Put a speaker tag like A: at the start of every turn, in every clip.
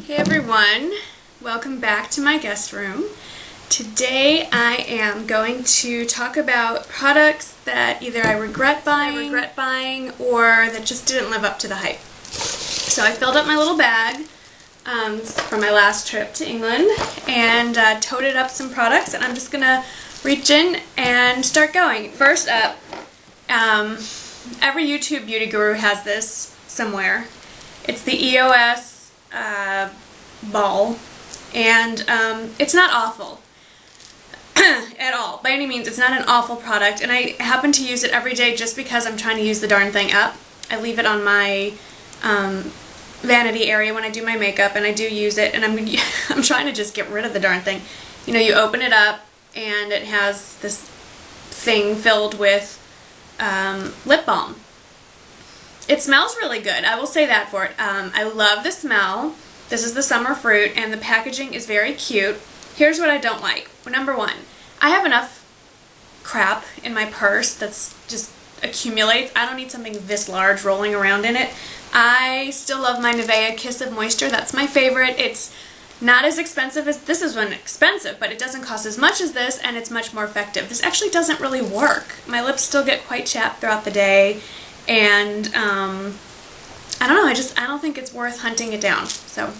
A: Hey everyone, welcome back to my guest room. Today I am going to talk about products that either I regret buying or that just didn't live up to the hype. So I filled up my little bag from my last trip to England and toted up some products, and I'm just going to reach in and start going. First up, every YouTube beauty guru has this somewhere. It's the EOS ball, and it's not awful at all, by any means. It's not an awful product, and I happen to use it every day just because I'm trying to use the darn thing up. I leave it on my vanity area when I do my makeup, and I do use it, and I'm trying to just get rid of the darn thing. You know, you open it up, and it has this thing filled with lip balm. It smells really good, I will say that for it. I love the smell. This is the summer fruit, and the packaging is very cute. Here's what I don't like. Number one, I have enough crap in my purse that's just accumulates. I don't need something this large rolling around in it. I still love my Nivea Kiss of Moisture. That's my favorite. It's not as expensive as this is expensive, but it doesn't cost as much as this, and it's much more effective. This actually doesn't really work. My lips still get quite chapped throughout the day, and I don't know, I don't think it's worth hunting it down. So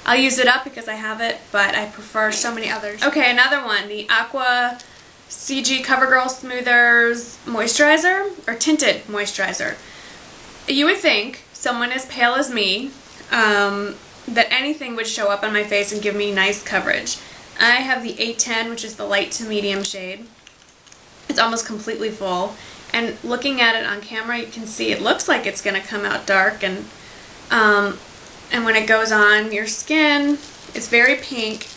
A: I'll use it up because I have it, but I prefer so many others. Okay, another one, the Aqua CG CoverGirl Smoothers Moisturizer, or Tinted Moisturizer. You would think, someone as pale as me, that anything would show up on my face and give me nice coverage. I have the 810, which is the light to medium shade. It's almost completely full. And looking at it on camera, you can see it looks like it's going to come out dark, and when it goes on your skin, it's very pink.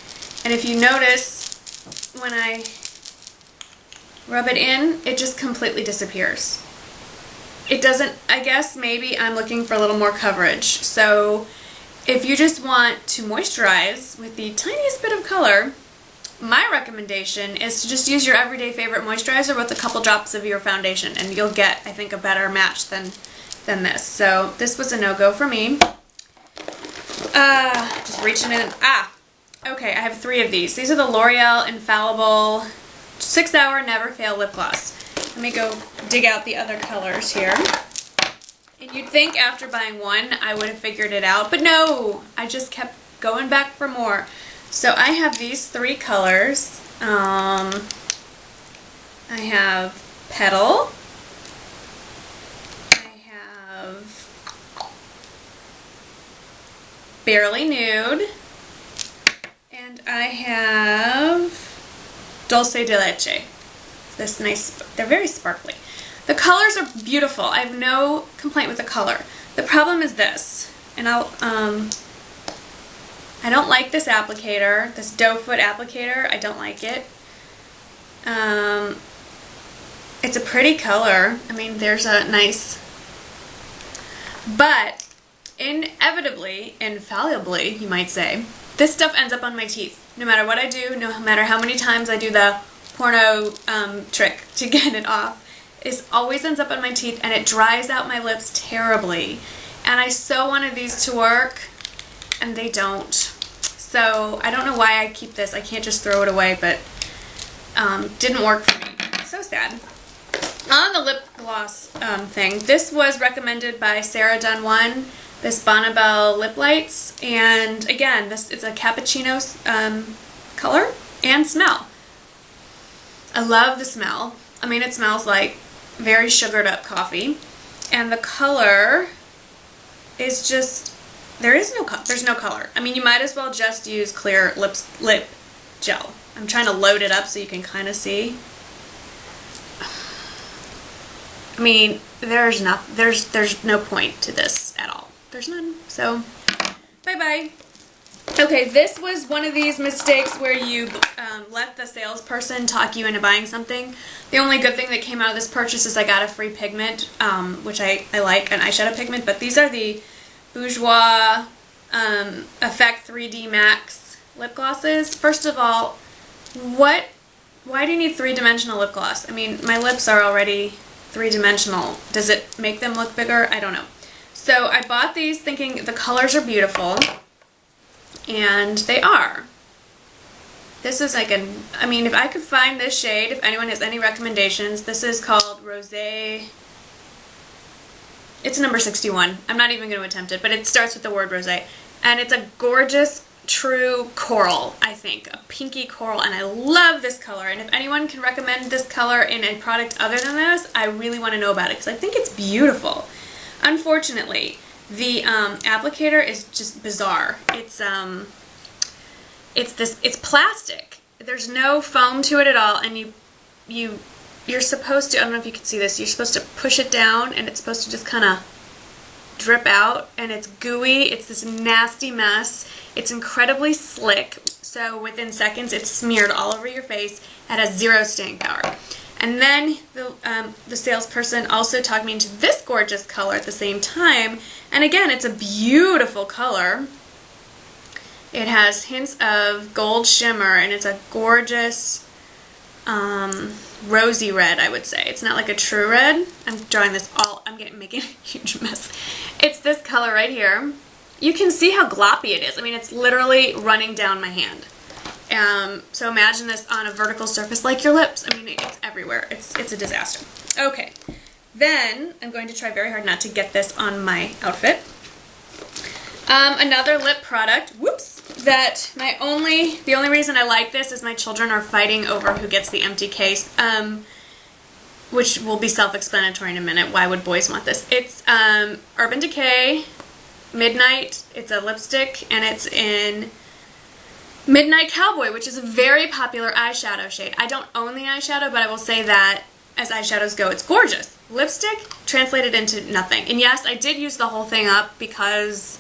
A: And if you notice, when I rub it in, it just completely disappears. It doesn't, I guess maybe I'm looking for a little more coverage. So if you just want to moisturize with the tiniest bit of color, my recommendation is to just use your everyday favorite moisturizer with a couple drops of your foundation, and you'll get, I think, a better match than this. So this was a no-go for me. Just reaching in. Okay, I have 3 of these. These are the L'Oreal Infallible 6-Hour Never Fail Lip Gloss. Let me go dig out the other colors here. And you'd think after buying one I would have figured it out, but no! I just kept going back for more. So I have these 3 colors. I have Petal, I have Barely Nude, and I have Dulce de Leche. This nice, they're very sparkly. The colors are beautiful. I have no complaint with the color. The problem is this, and I don't like this applicator, this doe foot applicator. I don't like it. It's a pretty color. I mean, there's a nice, but inevitably, infallibly, you might say, this stuff ends up on my teeth. No matter what I do, no matter how many times I do the porno trick to get it off, it always ends up on my teeth, and it dries out my lips terribly. And I so wanted these to work, and they don't. So I don't know why I keep this. I can't just throw it away, but didn't work for me. So sad. On the lip gloss thing, this was recommended by Sarah Dunn1, this Bonnabelle Lip Lights, and again, this is a cappuccino color and smell. I love the smell. I mean, it smells like very sugared up coffee, and the color is just, there's no color. I mean, you might as well just use clear lip gel. I'm trying to load it up so you can kind of see. I mean, there's no point to this at all. There's none. So, bye-bye. Okay, this was one of these mistakes where you let the salesperson talk you into buying something. The only good thing that came out of this purchase is I got a free pigment, which I like, an eyeshadow pigment, but these are the Bourjois Effect 3D Max lip glosses. First of all, why do you need 3-dimensional lip gloss? I mean, my lips are already 3-dimensional. Does it make them look bigger? I don't know. So I bought these thinking the colors are beautiful, and they are. This is like I mean, if I could find this shade, if anyone has any recommendations, this is called Rosé. It's number 61. I'm not even going to attempt it, but it starts with the word rosé. And it's a gorgeous, true coral, I think. A pinky coral, and I love this color. And if anyone can recommend this color in a product other than this, I really want to know about it, because I think it's beautiful. Unfortunately, the applicator is just bizarre. It's plastic. There's no foam to it at all, and you're supposed to, I don't know if you can see this, you're supposed to push it down and it's supposed to just kind of drip out, and it's gooey. It's this nasty mess. It's incredibly slick, so within seconds it's smeared all over your face. It has zero staying power. And then the salesperson also talked me into this gorgeous color at the same time, and again, it's a beautiful color. It has hints of gold shimmer, and it's a gorgeous rosy red, I would say. It's not like a true red. I'm drawing this all, making a huge mess. It's this color right here. You can see how gloppy it is. I mean, it's literally running down my hand. So imagine this on a vertical surface like your lips. I mean, it's everywhere. It's a disaster. Okay, then I'm going to try very hard not to get this on my outfit. Another lip product, whoops, that the only reason I like this is my children are fighting over who gets the empty case, which will be self-explanatory in a minute. Why would boys want this? It's Urban Decay Midnight. It's a lipstick, and it's in Midnight Cowboy, which is a very popular eyeshadow shade. I don't own the eyeshadow, but I will say that as eyeshadows go, it's gorgeous. Lipstick translated into nothing. And yes, I did use the whole thing up because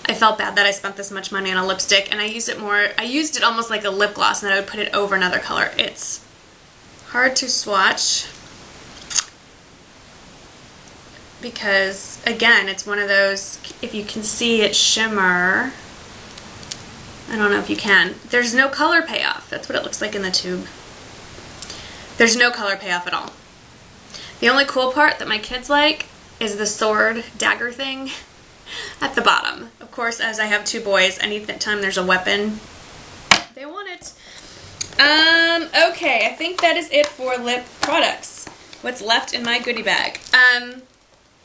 A: I felt bad that I spent this much money on a lipstick, and I used it almost like a lip gloss, and then I would put it over another color. It's hard to swatch because, again, it's one of those, if you can see it shimmer, I don't know if you can. There's no color payoff. That's what it looks like in the tube. There's no color payoff at all. The only cool part that my kids like is the sword dagger thing at the bottom. Of course, as I have two boys, anytime there's a weapon, they want it. Okay, I think that is it for lip products. What's left in my goodie bag?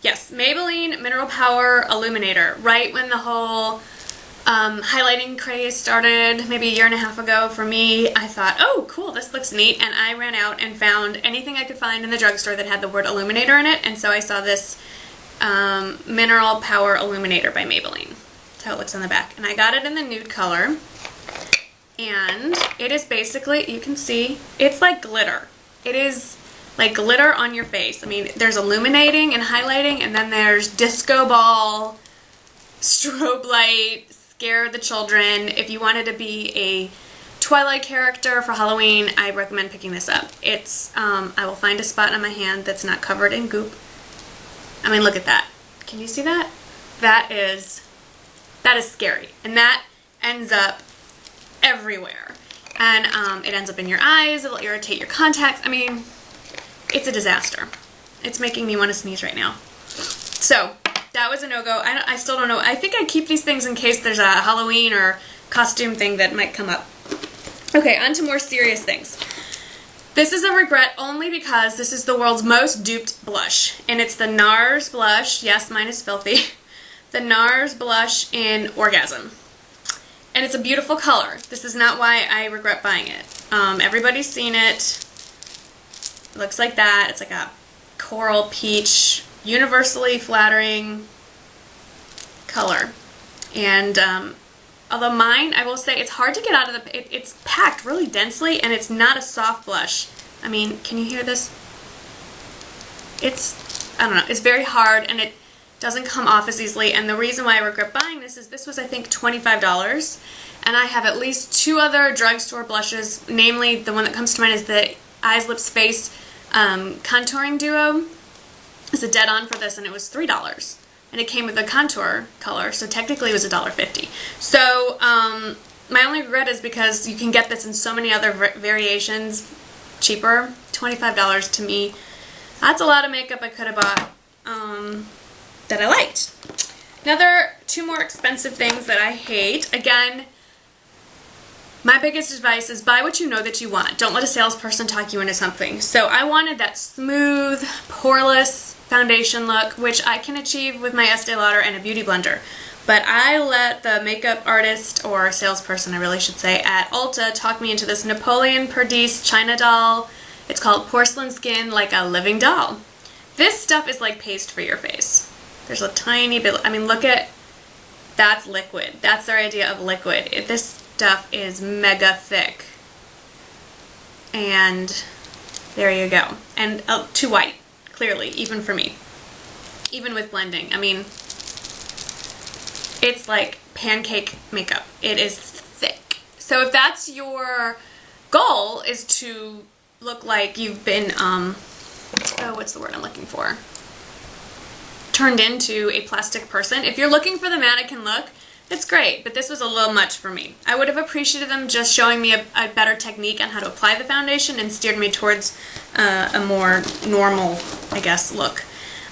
A: Yes, Maybelline Mineral Power Illuminator. Right when the whole highlighting craze started, maybe a year and a half ago for me, I thought, oh, cool, this looks neat, and I ran out and found anything I could find in the drugstore that had the word illuminator in it, and so I saw this Mineral Power Illuminator by Maybelline. That's how it looks on the back. And I got it in the nude color. And it is basically, you can see, it's like glitter. It is like glitter on your face. I mean, there's illuminating and highlighting, and then there's disco ball, strobe light, scare the children. If you wanted to be a Twilight character for Halloween, I recommend picking this up. It's, I will find a spot on my hand that's not covered in goop. I mean, look at that. Can you see that? That is scary. And that ends up everywhere. And it ends up in your eyes. It'll irritate your contacts. I mean, it's a disaster. It's making me want to sneeze right now. So, that was a no-go. I still don't know. I think I keep these things in case there's a Halloween or costume thing that might come up. Okay, on to more serious things. This is a regret only because this is the world's most duped blush. And it's the NARS blush. Yes, mine is filthy. The NARS blush in Orgasm. And it's a beautiful color. This is not why I regret buying it. Everybody's seen it. It looks like that. It's like a coral peach, universally flattering color. And although mine, I will say, it's hard to get out of the, it's packed really densely, and it's not a soft blush. I mean, can you hear this? It's, I don't know, it's very hard, and it doesn't come off as easily, and the reason why I regret buying this is this was, I think, $25, and I have at least two other drugstore blushes, namely, the one that comes to mind is the Eyes, Lips, Face Contouring Duo. It's a dead-on for this, and it was $3. And it came with a contour color, so technically it was $1.50. So, my only regret is because you can get this in so many other variations cheaper. $25 to me, that's a lot of makeup I could have bought that I liked. Two more expensive things that I hate. Again, My biggest advice is buy what you know that you want. Don't let a salesperson talk you into something. So I wanted that smooth, poreless foundation look, which I can achieve with my Estee Lauder and a beauty blender. But I let the makeup artist, or salesperson I really should say, at Ulta talk me into this Napoleon Perdis China doll. It's called Porcelain Skin Like a Living Doll. This stuff is like paste for your face. There's a tiny bit, I mean look at, that's liquid. That's their idea of liquid. This stuff is mega thick. And there you go. And too white, clearly, even for me. Even with blending. I mean, it's like pancake makeup. It is thick. So if that's your goal, is to look like you've been, oh, what's the word I'm looking for? Turned into a plastic person. If you're looking for the mannequin look, it's great, but this was a little much for me. I would have appreciated them just showing me a better technique on how to apply the foundation and steered me towards a more normal, I guess, look.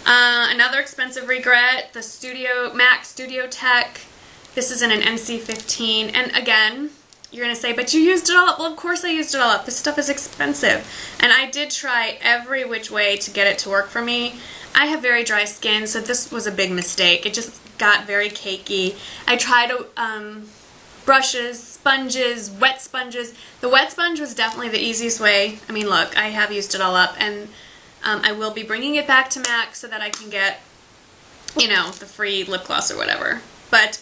A: Another expensive regret, the MAC Studio Tech. This is in an NC15, and again, you're going to say, but you used it all up. Well, of course I used it all up. This stuff is expensive. And I did try every which way to get it to work for me. I have very dry skin, so this was a big mistake. It just got very cakey. I tried brushes, sponges, wet sponges. The wet sponge was definitely the easiest way. I mean, look, I have used it all up, and I will be bringing it back to MAC so that I can get, you know, the free lip gloss or whatever. But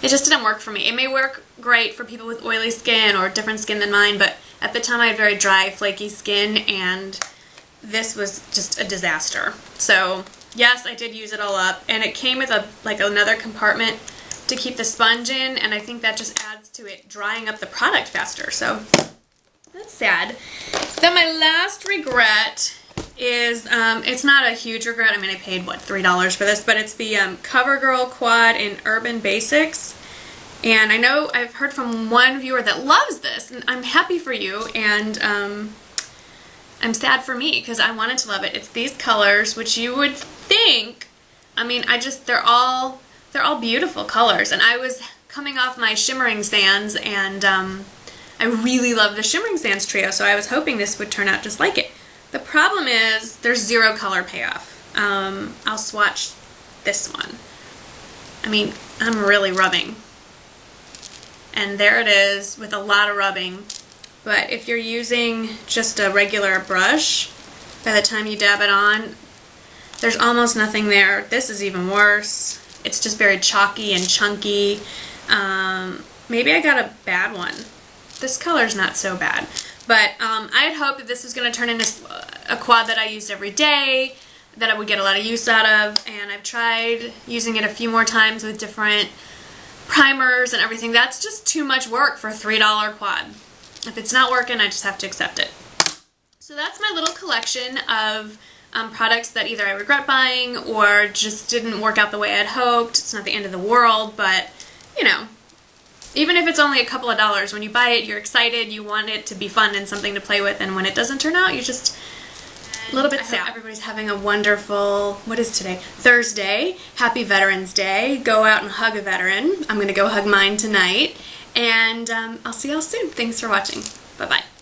A: it just didn't work for me. It may work great for people with oily skin or different skin than mine, but at the time I had very dry, flaky skin, and this was just a disaster. So yes, I did use it all up, and it came with another compartment to keep the sponge in, and I think that just adds to it drying up the product faster. So that's sad. Then my last regret is, it's not a huge regret. I mean, I paid, what, $3 for this, but it's the CoverGirl Quad in Urban Basics. And I know I've heard from one viewer that loves this, and I'm happy for you, and I'm sad for me because I wanted to love it. It's these colors, which you would think, I mean, they're all beautiful colors, and I was coming off my shimmering sands, and I really love the shimmering sands trio, so I was hoping this would turn out just like it. The problem is there's zero color payoff. I'll swatch this one. I mean, I'm really rubbing. And there it is with a lot of rubbing. But if you're using just a regular brush, by the time you dab it on, there's almost nothing there. This is even worse. It's just very chalky and chunky. Maybe I got a bad one. This color's not so bad. But I had hoped that this was going to turn into a quad that I used every day, that I would get a lot of use out of, and I've tried using it a few more times with different primers and everything. That's just too much work for a $3 quad. If it's not working, I just have to accept it. So that's my little collection of products that either I regret buying or just didn't work out the way I'd hoped. It's not the end of the world, but, you know, even if it's only a couple of dollars, when you buy it, you're excited, you want it to be fun and something to play with, and when it doesn't turn out, you're just a little bit sad. I hope everybody's having a wonderful, what is today? Thursday. Happy Veterans Day. Go out and hug a veteran. I'm going to go hug mine tonight, and I'll see y'all soon. Thanks for watching. Bye-bye.